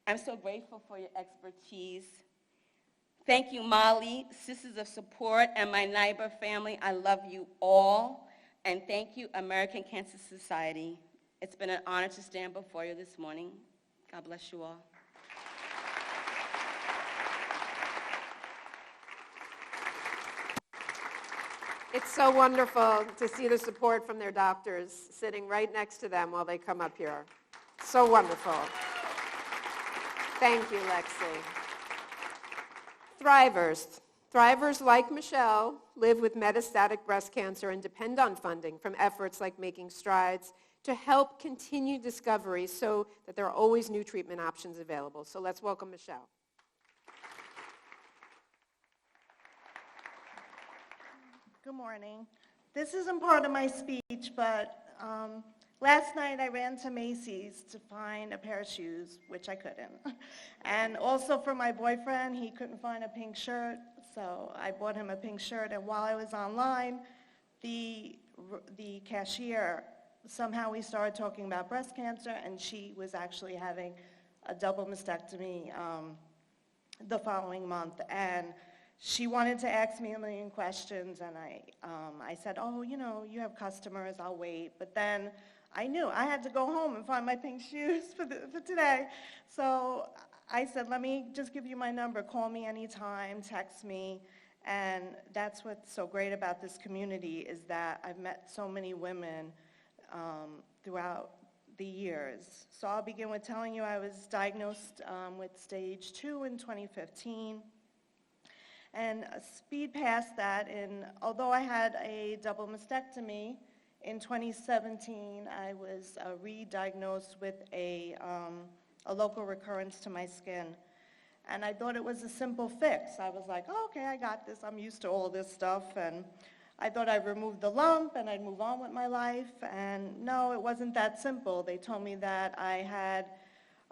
I'm so grateful for your expertise. Thank you, Molly, Sisters of Support, and my neighbor family. I love you all. And thank you, American Cancer Society. It's been an honor to stand before you this morning. God bless you all. It's so wonderful to see the support from their doctors sitting right next to them while they come up here. So wonderful. Thank you, Lexi. Thrivers. Thrivers like Michelle live with metastatic breast cancer and depend on funding from efforts like Making Strides to help continue discovery so that there are always new treatment options available. So let's welcome Michelle. Good morning. This isn't part of my speech, but last night I ran to Macy's to find a pair of shoes, which I couldn't. And also for my boyfriend, he couldn't find a pink shirt, so I bought him a pink shirt. And while I was online, the cashier, somehow we started talking about breast cancer, and she was actually having a double mastectomy the following month. And she wanted to ask me a million questions, and I said, oh, you know, you have customers, I'll wait. But then I knew I had to go home and find my pink shoes for today. So I said, let me just give you my number. Call me anytime, text me. And that's what's so great about this community is that I've met so many women throughout the years. So I'll begin with telling you I was diagnosed with stage 2 in 2015. And speed past that, and although I had a double mastectomy, in 2017 I was re-diagnosed with a local recurrence to my skin. And I thought it was a simple fix. I was like, oh, okay, I got this. I'm used to all this stuff. And I thought I'd remove the lump and I'd move on with my life, and no, it wasn't that simple. They told me that I had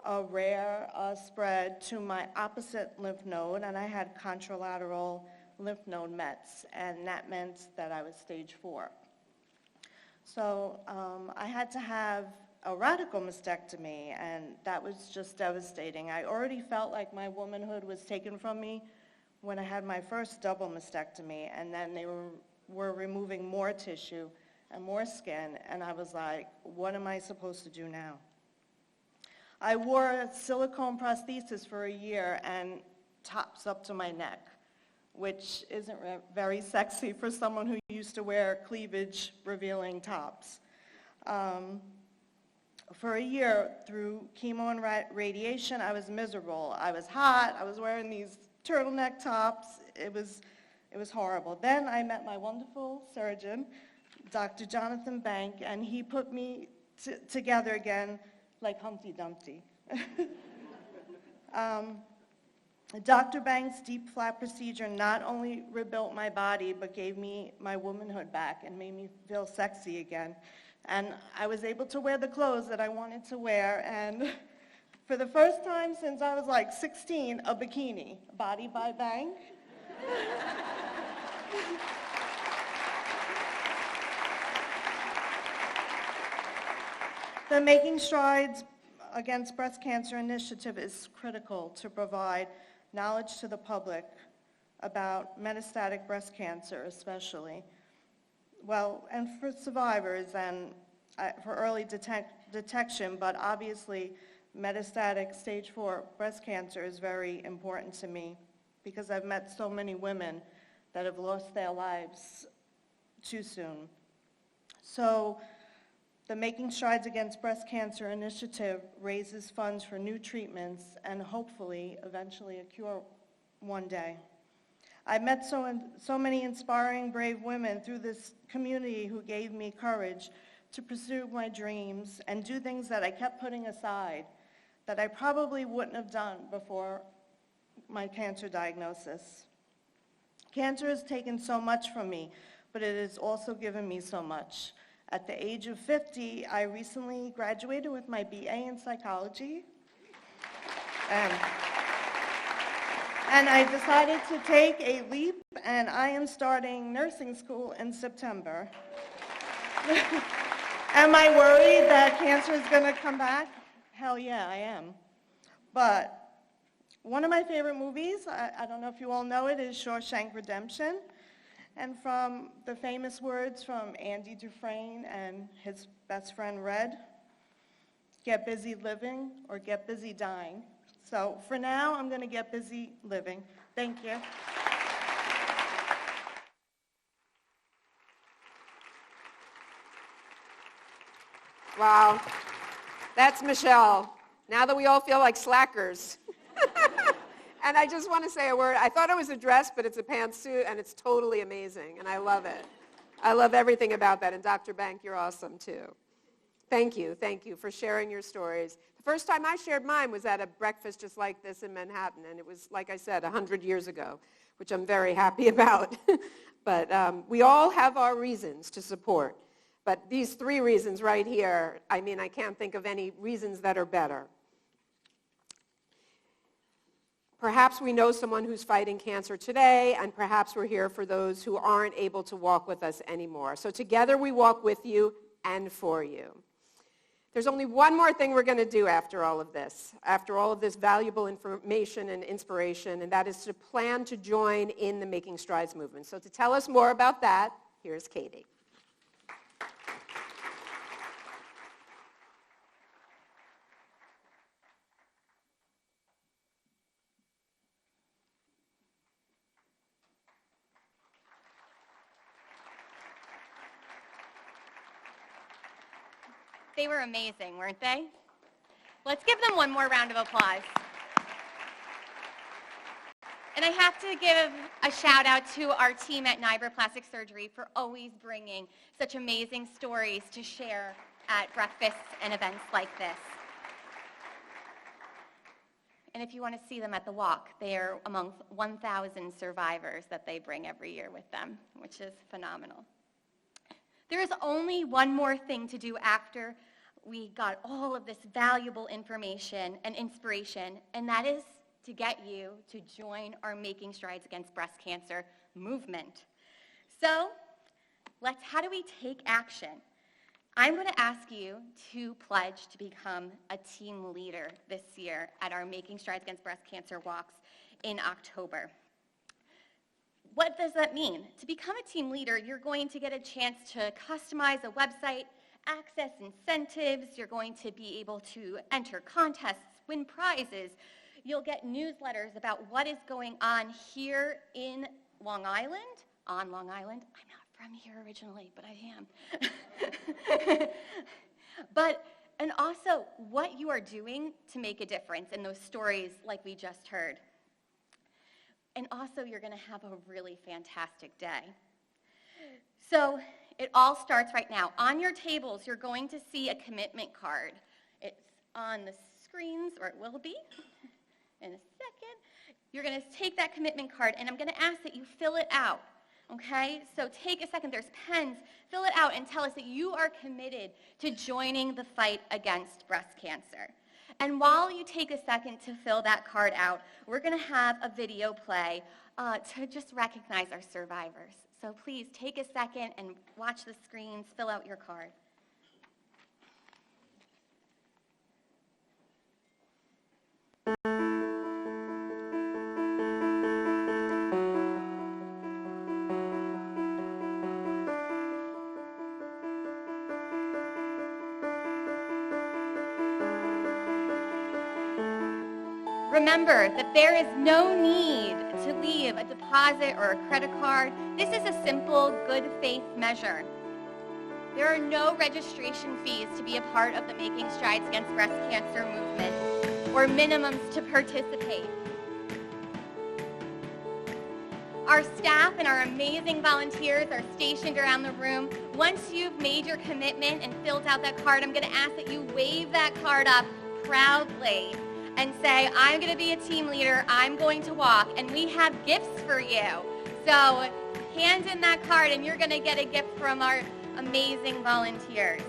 a rare spread to my opposite lymph node, and I had contralateral lymph node mets, and that meant that I was stage 4. So I had to have a radical mastectomy, and that was just devastating. I already felt like my womanhood was taken from me when I had my first double mastectomy, and then they were removing more tissue and more skin, and I was like, what am I supposed to do now? I wore a silicone prosthesis for a year and tops up to my neck, which isn't very sexy for someone who used to wear cleavage-revealing tops. For a year, through chemo and radiation, I was miserable. I was hot. I was wearing these turtleneck tops. It was horrible. Then I met my wonderful surgeon, Dr. Jonathan Bank, and he put me together again like Humpty Dumpty. Dr. Bank's deep flap procedure not only rebuilt my body, but gave me my womanhood back and made me feel sexy again. And I was able to wear the clothes that I wanted to wear, and for the first time since I was like 16, a bikini, Body by Bank. The Making Strides Against Breast Cancer initiative is critical to provide knowledge to the public about metastatic breast cancer especially. Well, and for survivors and for early detection, but obviously metastatic stage 4 breast cancer is very important to me because I've met so many women that have lost their lives too soon. So the Making Strides Against Breast Cancer initiative raises funds for new treatments and hopefully eventually a cure one day. I've met so many inspiring, brave women through this community who gave me courage to pursue my dreams and do things that I kept putting aside that I probably wouldn't have done before my cancer diagnosis. Cancer has taken so much from me, but it has also given me so much. At the age of 50, I recently graduated with my BA in psychology. And I decided to take a leap, and I am starting nursing school in September. Am I worried that cancer is going to come back? Hell yeah, I am. But one of my favorite movies, I don't know if you all know it, is Shawshank Redemption. And from the famous words from Andy Dufresne and his best friend Red, get busy living or get busy dying. So for now, I'm going to get busy living. Thank you. Wow, that's Michelle. Now that we all feel like slackers. And I just want to say a word. I thought it was a dress, but it's a pantsuit, and it's totally amazing, and I love it. I love everything about that, and Dr. Bank, you're awesome, too. Thank you for sharing your stories. The first time I shared mine was at a breakfast just like this in Manhattan, and it was, like I said, 100 years ago, which I'm very happy about. But we all have our reasons to support. But these 3 reasons right here, I mean, I can't think of any reasons that are better. Perhaps we know someone who's fighting cancer today, and perhaps we're here for those who aren't able to walk with us anymore. So together we walk with you and for you. There's only one more thing we're going to do after all of this valuable information and inspiration, and that is to plan to join in the Making Strides movement. So to tell us more about that, here's Katie. They were amazing, weren't they? Let's give them one more round of applause. And I have to give a shout out to our team at Nibra Plastic Surgery for always bringing such amazing stories to share at breakfasts and events like this. And if you want to see them at the walk, they are among 1,000 survivors that they bring every year with them, which is phenomenal. There is only one more thing to do after we got all of this valuable information and inspiration, and that is to get you to join our Making Strides Against Breast Cancer movement. So, how do we take action? I'm going to ask you to pledge to become a team leader this year at our Making Strides Against Breast Cancer walks in October. What does that mean? To become a team leader, you're going to get a chance to customize a website, access incentives, you're going to be able to enter contests, win prizes. You'll get newsletters about what is going on here in Long Island, on Long Island. I'm not from here originally, but I am. And also what you are doing to make a difference in those stories like we just heard. And also you're going to have a really fantastic day. So it all starts right now. On your tables, you're going to see a commitment card. It's on the screens, or it will be in a second. You're going to take that commitment card, and I'm going to ask that you fill it out. Okay, so take a second, there's pens, fill it out and tell us that you are committed to joining the fight against breast cancer. And while you take a second to fill that card out, we're going to have a video play to just recognize our survivors. So please take a second and watch the screens, fill out your card. Remember that there is no need to leave a deposit or a credit card. This is a simple good faith measure. There are no registration fees to be a part of the Making Strides Against Breast Cancer movement or minimums to participate. Our staff and our amazing volunteers are stationed around the room. Once you've made your commitment and filled out that card, I'm going to ask that you wave that card up proudly and say, I'm going to be a team leader, I'm going to walk, and we have gifts for you. So hand in that card and you're going to get a gift from our amazing volunteers.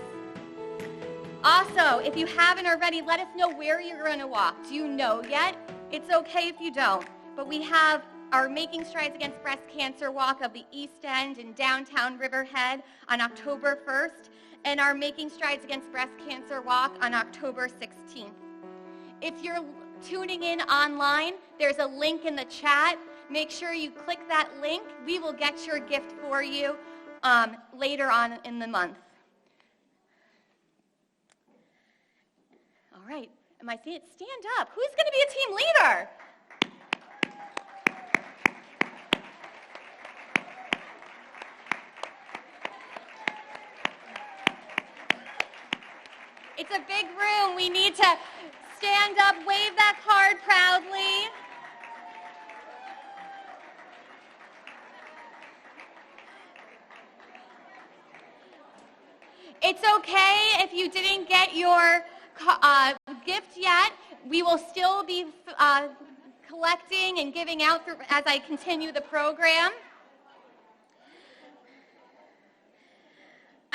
Also, if you haven't already, let us know where you're going to walk. Do you know yet? It's okay if you don't, but we have our Making Strides Against Breast Cancer walk of the East End in downtown Riverhead on October 1st, and our Making Strides Against Breast Cancer walk on October 16th. If you're tuning in online, there's a link in the chat. Make sure you click that link. We will get your gift for you later on in the month. All right, am I seeing it? Stand up. Who's going to be a team leader? It's a big room. We need to stand up, wave that card proudly. It's okay if you didn't get your gift yet. We will still be collecting and giving out as I continue the program.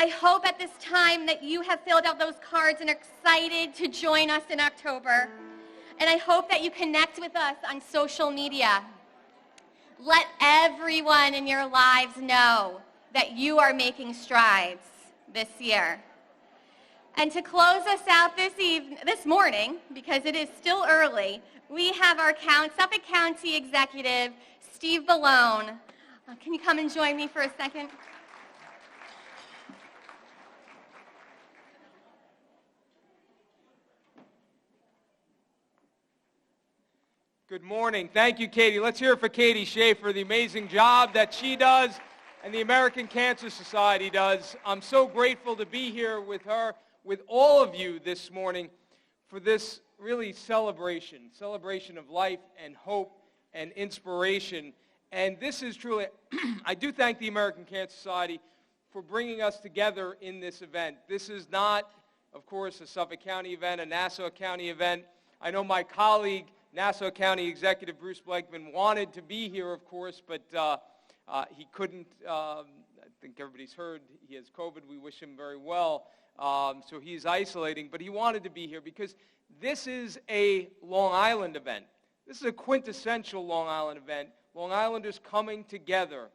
I hope at this time that you have filled out those cards and are excited to join us in October. And I hope that you connect with us on social media. Let everyone in your lives know that you are making strides this year. And to close us out this morning, because it is still early, we have our Suffolk County Executive, Steve Bellone. Can you come and join me for a second? Good morning. Thank you, Katie. Let's hear it for Katie Schaefer, the amazing job that she does and the American Cancer Society does. I'm so grateful to be here with her, with all of you this morning for this really celebration of life and hope and inspiration. And this is truly, I do thank the American Cancer Society for bringing us together in this event. This is not, of course, a Suffolk County event, a Nassau County event. I know my colleague, Nassau County Executive Bruce Blakeman wanted to be here, of course, but he couldn't. I think everybody's heard he has COVID. We wish him very well. So he's isolating, but he wanted to be here because this is a Long Island event. This is a quintessential Long Island event. Long Islanders coming together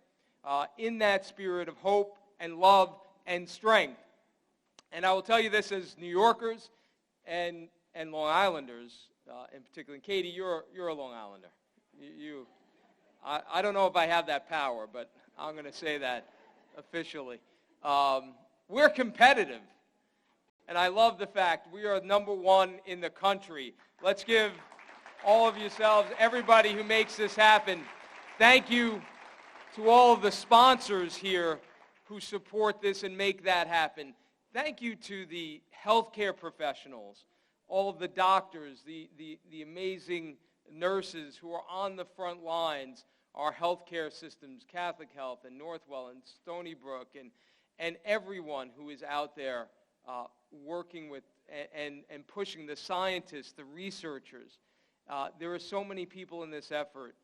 in that spirit of hope and love and strength. And I will tell you this as New Yorkers and Long Islanders, in particular, and Katie, you're a Long Islander. I don't know if I have that power, but I'm going to say that officially. We're competitive, and I love the fact we are number one in the country. Let's give all of yourselves, everybody who makes this happen. Thank you to all of the sponsors here who support this and make that happen. Thank you to the healthcare professionals, all of the doctors, the amazing nurses who are on the front lines, our healthcare systems, Catholic Health and Northwell and Stony Brook, and everyone who is out there working with and pushing, the scientists, the researchers. There are so many people in this effort.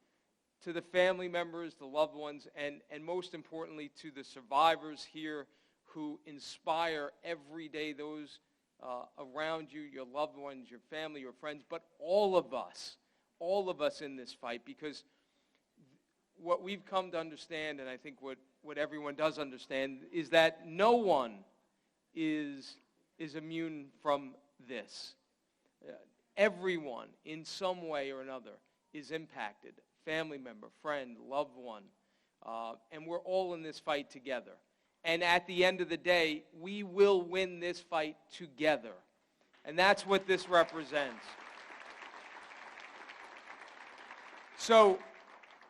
To the family members, the loved ones, and most importantly to the survivors here who inspire every day those around you, your loved ones, your family, your friends, but all of us in this fight, because what we've come to understand, and I think what everyone does understand, is that no one is immune from this. Everyone, in some way or another, is impacted. Family member, friend, loved one, and we're all in this fight together. And at the end of the day, we will win this fight together. And that's what this represents. So,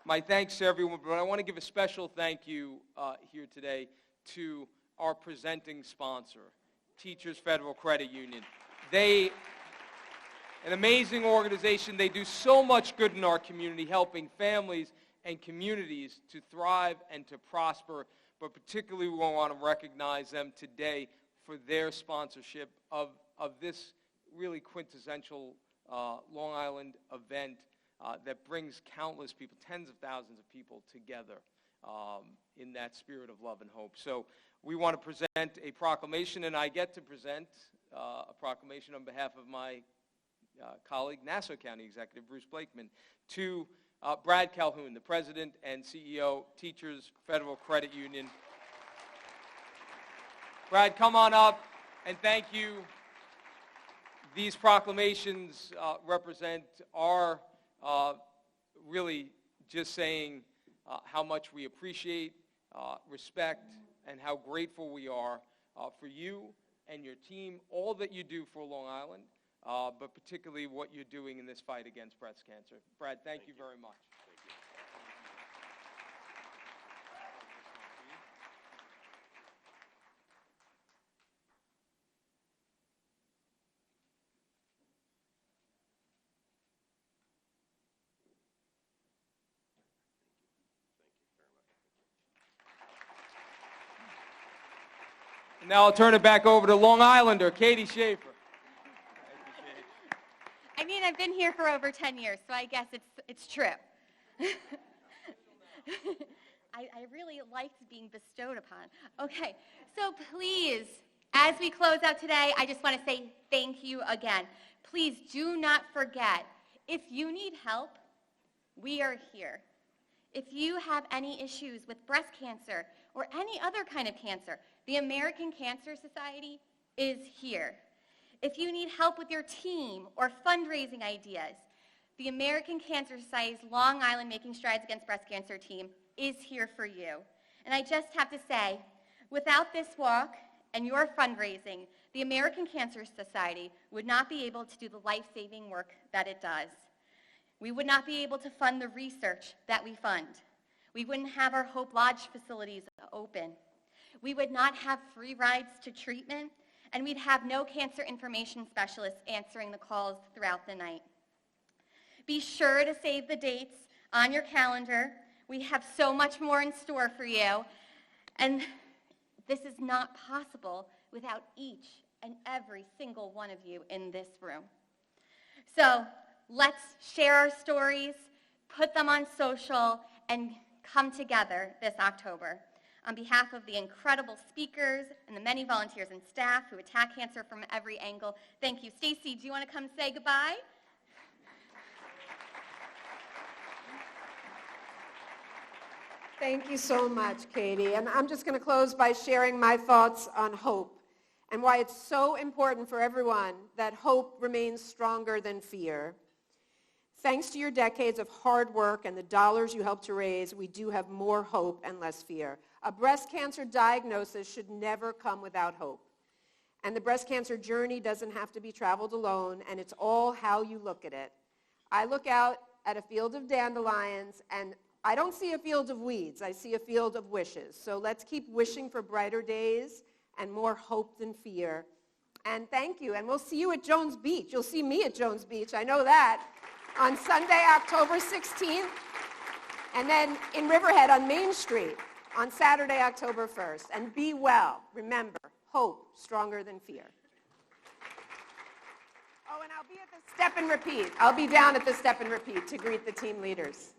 my thanks to everyone, but I want to give a special thank you here today to our presenting sponsor, Teachers Federal Credit Union. An amazing organization. They do so much good in our community, helping families and communities to thrive and to prosper. But particularly we want to recognize them today for their sponsorship of this really quintessential Long Island event that brings countless people, tens of thousands of people together in that spirit of love and hope. So we want to present a proclamation, and I get to present a proclamation on behalf of my colleague, Nassau County Executive Bruce Blakeman, to Brad Calhoun, the President and CEO, Teachers Federal Credit Union. Brad, come on up, and thank you. These proclamations represent our really just saying how much we appreciate, respect, and how grateful we are for you and your team, all that you do for Long Island. But particularly what you're doing in this fight against breast cancer. Brad, thank you very much. Now I'll turn it back over to Long Islander, Katie Schaefer. I mean, I've been here for over 10 years, so I guess it's true. I really liked being bestowed upon. Okay, so please, as we close out today, I just want to say thank you again. Please do not forget, if you need help, we are here. If you have any issues with breast cancer or any other kind of cancer, the American Cancer Society is here. If you need help with your team or fundraising ideas, the American Cancer Society's Long Island Making Strides Against Breast Cancer team is here for you. And I just have to say, without this walk and your fundraising, the American Cancer Society would not be able to do the life-saving work that it does. We would not be able to fund the research that we fund. We wouldn't have our Hope Lodge facilities open. We would not have free rides to treatment, and we'd have no cancer information specialists answering the calls throughout the night. Be sure to save the dates on your calendar. We have so much more in store for you, and this is not possible without each and every single one of you in this room. So Let's share our stories, put them on social, and come together this October. On behalf of the incredible speakers and the many volunteers and staff who attack cancer from every angle, thank you. Stacy, do you want to come say goodbye? Thank you so much, Katie. And I'm just going to close by sharing my thoughts on hope and why it's so important for everyone that hope remains stronger than fear. Thanks to your decades of hard work and the dollars you helped to raise, we do have more hope and less fear. A breast cancer diagnosis should never come without hope. And the breast cancer journey doesn't have to be traveled alone, and it's all how you look at it. I look out at a field of dandelions, and I don't see a field of weeds. I see a field of wishes. So let's keep wishing for brighter days and more hope than fear. And thank you. And we'll see you at Jones Beach. You'll see me at Jones Beach. I know that. On Sunday, October 16th. And then in Riverhead on Main Street on Saturday, October 1st. And be well. Remember, hope stronger than fear. Oh, and I'll be at the Step and Repeat. I'll be down at the Step and Repeat to greet the team leaders.